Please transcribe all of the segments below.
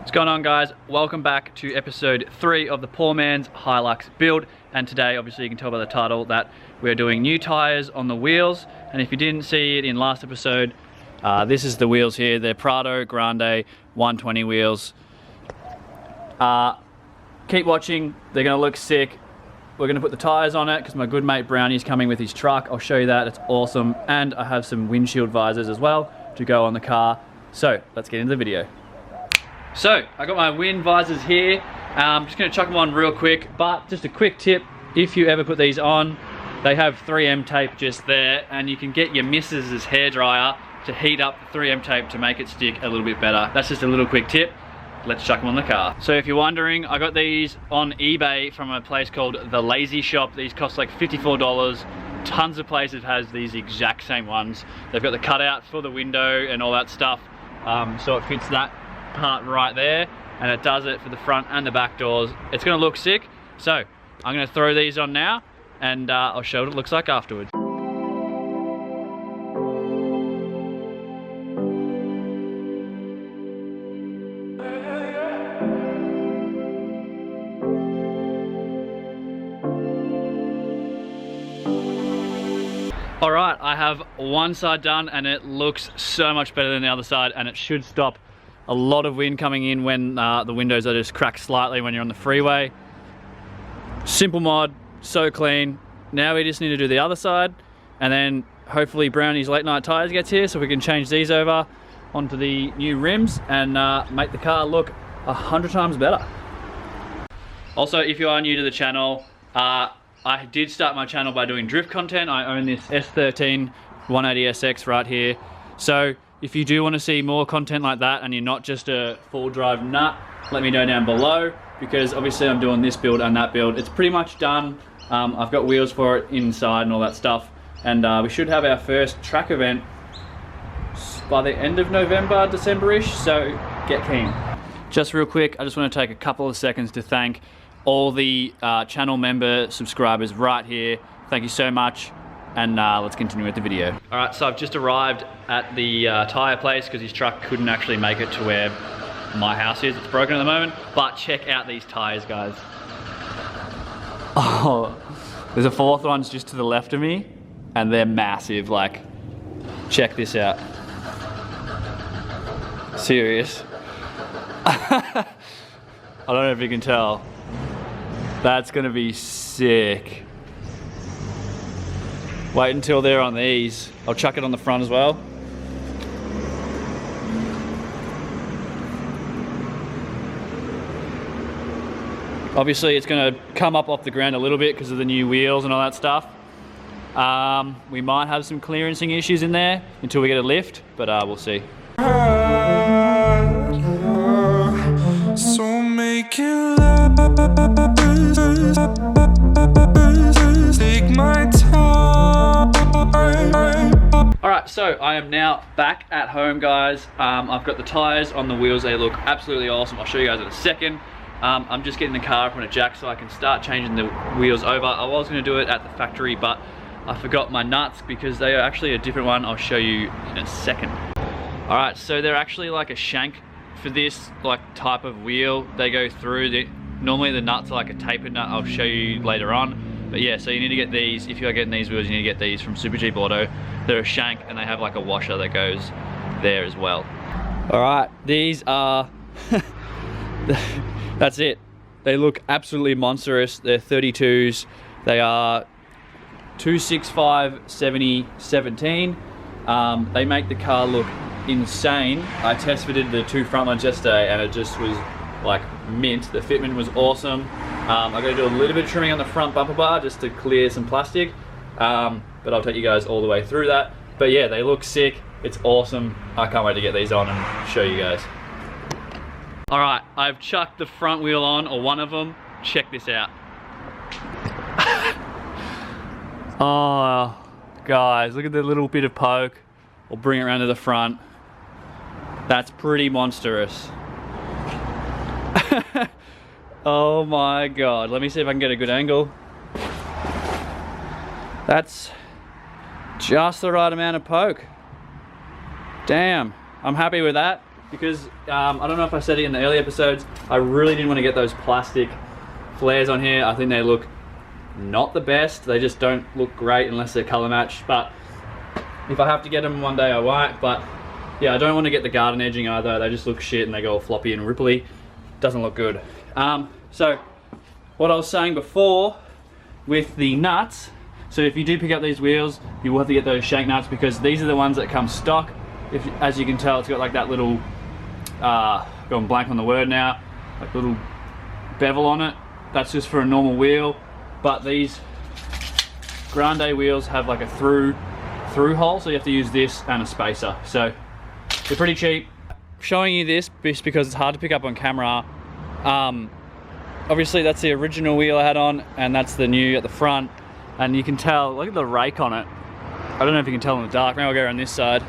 What's going on, guys? Welcome back to episode 3 of the poor man's Hilux build. And today, obviously you can tell by the title that we're doing new tires on the wheels. And if you didn't see it in last episode, this is the wheels here. They're Prado Grande 120 wheels. Keep watching, they're gonna look sick. We're gonna put the tires on it because my good mate Brownie's coming with his truck. I'll show you that, it's awesome. And I have some windshield visors as well to go on the car. So let's get into the video. So I got my wind visors here. I'm just gonna chuck them on real quick, but just a quick tip, if you ever put these on, they have 3M tape just there, and you can get your missus's hairdryer to heat up the 3M tape to make it stick a little bit better. That's just a little quick tip. Let's chuck them on the car. So if you're wondering, I got these on eBay from a place called The Lazy Shop. These cost like $54. Tons of places has these exact same ones. They've got the cutout for the window and all that stuff, so it fits that part right there, and it does it for the front and the back doors. It's gonna look sick. So I'm gonna throw these on now, and I'll show what it looks like afterwards. Alright, I have one side done and it looks so much better than the other side, and it should stop a lot of wind coming in when the windows are just cracked slightly when you're on the freeway. Simple mod, so clean. Now we just need to do the other side, and then hopefully Brownie's late night tires gets here so we can change these over onto the new rims and make the car look 100 times better. Also, if you are new to the channel, I did start my channel by doing drift content. I own this S13 180SX right here. So if you do want to see more content like that and you're not just a full drive nut, let me know down below, because obviously I'm doing this build and that build. It's pretty much done. I've got wheels for it inside and all that stuff. And we should have our first track event by the end of November, December-ish, so get keen. Just real quick, I just want to take a couple of seconds to thank all the channel member subscribers right here. Thank you so much, and let's continue with the video. All right, so I've just arrived at the tire place because his truck couldn't actually make it to where my house is. It's broken at the moment, but check out these tires, guys. Oh, there's a fourth one's just to the left of me, and they're massive. Like, check this out. Serious. I don't know if you can tell. That's gonna be sick. Wait until they're on these. I'll chuck it on the front as well. Obviously it's gonna come up off the ground a little bit because of the new wheels and all that stuff. We might have some clearancing issues in there until we get a lift, but we'll see. So make you take my time. Alright, so I am now back at home, guys. I've got the tires on the wheels. They look absolutely awesome. I'll show you guys in a second. I'm just getting the car up on a jack so I can start changing the wheels over. I was going to do it at the factory, but I forgot my nuts because they are actually a different one. I'll show you in a second. Alright, so they're actually like a shank for this like type of wheel. They go through. Normally the nuts are like a tapered nut. I'll show you later on. But yeah, so you need to get these. If you are getting these wheels, you need to get these from Super Jeep Auto. They're a shank and they have like a washer that goes there as well. Alright, these are... That's it. They look absolutely monstrous. They're 32s. They are 265 70 17. They make the car look insane. I test fitted the two front ones yesterday and it just was like mint. The fitment was awesome. I got to do a little bit of trimming on the front bumper bar just to clear some plastic, but I'll take you guys all the way through that. But yeah, they look sick. It's awesome. I can't wait to get these on and show you guys. Alright, I've chucked the front wheel on, or one of them. Check this out. Oh, guys, look at the little bit of poke. I'll bring it around to the front. That's pretty monstrous. Oh my god, let me see if I can get a good angle. That's just the right amount of poke. Damn, I'm happy with that. because I don't know if I said it in the early episodes, I really didn't want to get those plastic flares on here. I think they look not the best. They just don't look great unless they're color matched, but if I have to get them one day I won't. But yeah, I don't want to get the garden edging either. They just look shit and they go all floppy and ripply. Doesn't look good. So what I was saying before with the nuts, so if you do pick up these wheels, you will have to get those shank nuts, because these are the ones that come stock. As you can tell, it's got like that little, going blank on the word now, like little bevel on it. That's just for a normal wheel, but these Grande wheels have like a through hole, so you have to use this and a spacer. So they're pretty cheap. Showing you this just because it's hard to pick up on camera. Obviously that's the original wheel I had on, and that's the new at the front, and you can tell, look at the rake on it. I don't know if you can tell in the dark. Maybe I'll go around this side.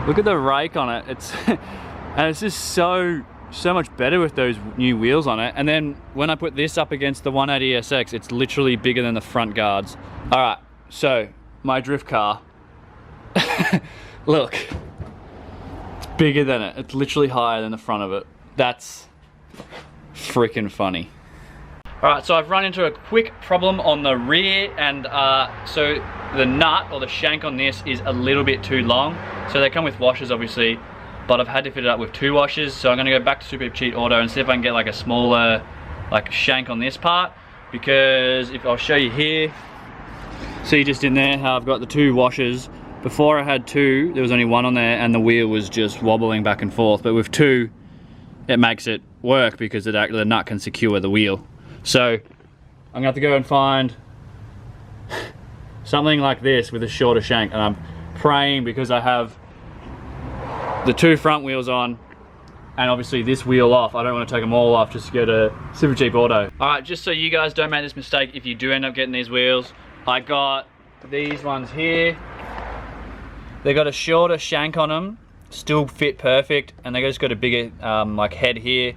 Look at the rake on it. It's and it's just so much better with those new wheels on it. And then when I put this up against the 180 SX, it's literally bigger than the front guards. All right, so my drift car, look, it's bigger than it. It's literally higher than the front of it. That's freaking funny. All right, so I've run into a quick problem on the rear, and so the nut or the shank on this is a little bit too long. So they come with washers obviously, but I've had to fit it up with 2 washers. So I'm gonna go back to Super Cheat Auto and see if I can get like a smaller like shank on this part, because if I'll show you here, see just in there how I've got the 2 washers. Before I had 2, there was only 1 on there and the wheel was just wobbling back and forth, but with 2 it makes it work because the nut can secure the wheel. So I'm gonna have to go and find something like this with a shorter shank, and I'm praying, because I have the 2 front wheels on and obviously this wheel off. I don't want to take them all off just to go to Super Cheap Auto. All right, just so you guys don't make this mistake if you do end up getting these wheels, I got these ones here. They got a shorter shank on them, still fit perfect, and they just got a bigger like head here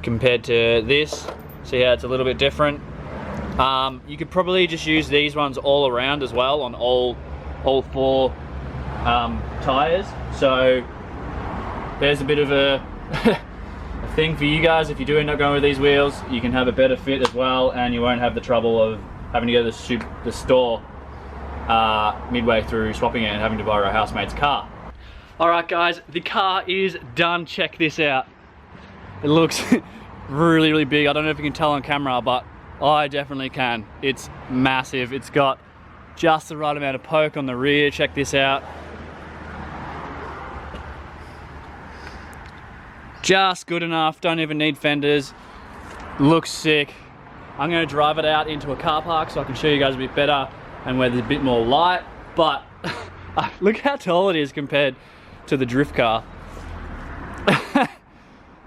compared to this. See how it's a little bit different. You could probably just use these ones all around as well on all 4 tires. So there's a bit of a, a thing for you guys. If you do end up going with these wheels, you can have a better fit as well, and you won't have the trouble of having to go to the store midway through swapping it and having to borrow a housemate's car. Alright guys, the car is done. Check this out. It looks really big. I don't know if you can tell on camera, but I definitely can. It's massive. It's got just the right amount of poke on the rear. Check this out. Just good enough. Don't even need fenders. Looks sick. I'm going to drive it out into a car park so I can show you guys a bit better and where there's a bit more light. But look how tall it is compared to the drift car.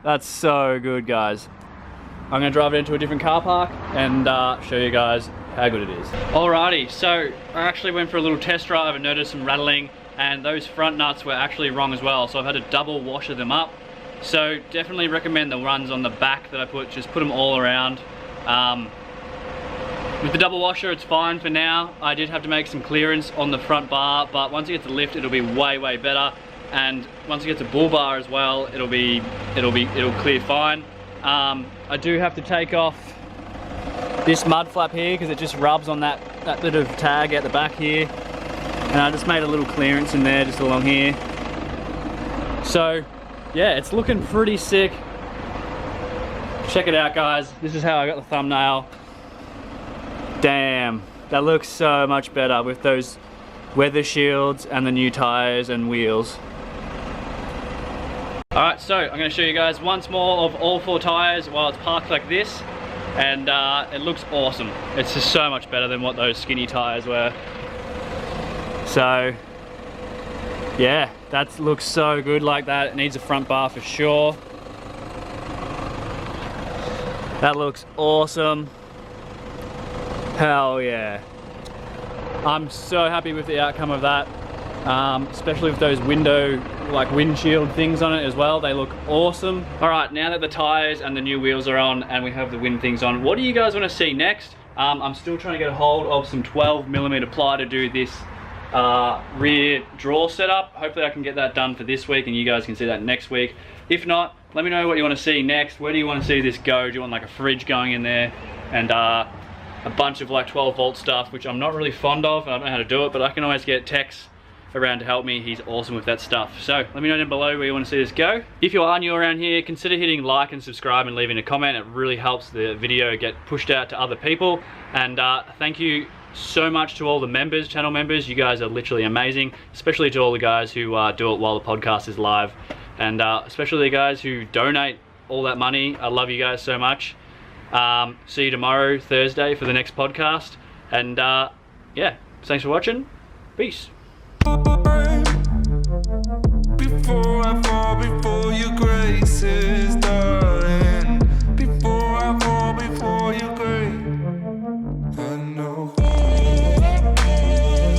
That's so good, guys. I'm gonna drive it into a different car park and show you guys how good it is. Alrighty, so I actually went for a little test drive and noticed some rattling, and those front nuts were actually wrong as well, so I've had to double washer them up. So definitely recommend the ones on the back that I put, just put them all around. With the double washer, it's fine for now. I did have to make some clearance on the front bar, but once it gets to lift, it'll be way better. And once it gets to bull bar as well, it'll clear fine. I do have to take off this mud flap here because it just rubs on that bit of tag at the back here, and I just made a little clearance in there just along here. So yeah, it's looking pretty sick. Check it out, guys. This is how I got the thumbnail. Damn, that looks so much better with those weather shields and the new tires and wheels. Alright, so I'm going to show you guys once more of all 4 tires while it's parked like this, and it looks awesome. It's just so much better than what those skinny tires were. So yeah, that looks so good like that. It needs a front bar for sure. That looks awesome. Hell yeah. I'm so happy with the outcome of that. Especially with those windshield things on it as well. They look awesome. All right, now that the tires and the new wheels are on and we have the wind things on, what do you guys want to see next? I'm still trying to get a hold of some 12mm ply to do this rear drawer setup. Hopefully I can get that done for this week and you guys can see that next week. If not, let me know what you want to see next. Where do you want to see this go? Do you want like a fridge going in there and a bunch of like 12 volt stuff, which I'm not really fond of. I don't know how to do it, but I can always get Tex around to help me. He's awesome with that stuff. So let me know down below where you want to see this go. If you are new around here, consider hitting like and subscribe and leaving a comment. It really helps the video get pushed out to other people. And thank you so much to all the members, channel members. You guys are literally amazing, especially to all the guys who do it while the podcast is live. And especially the guys who donate all that money. I love you guys so much. See you tomorrow, Thursday, for the next podcast. And yeah, thanks for watching. Peace.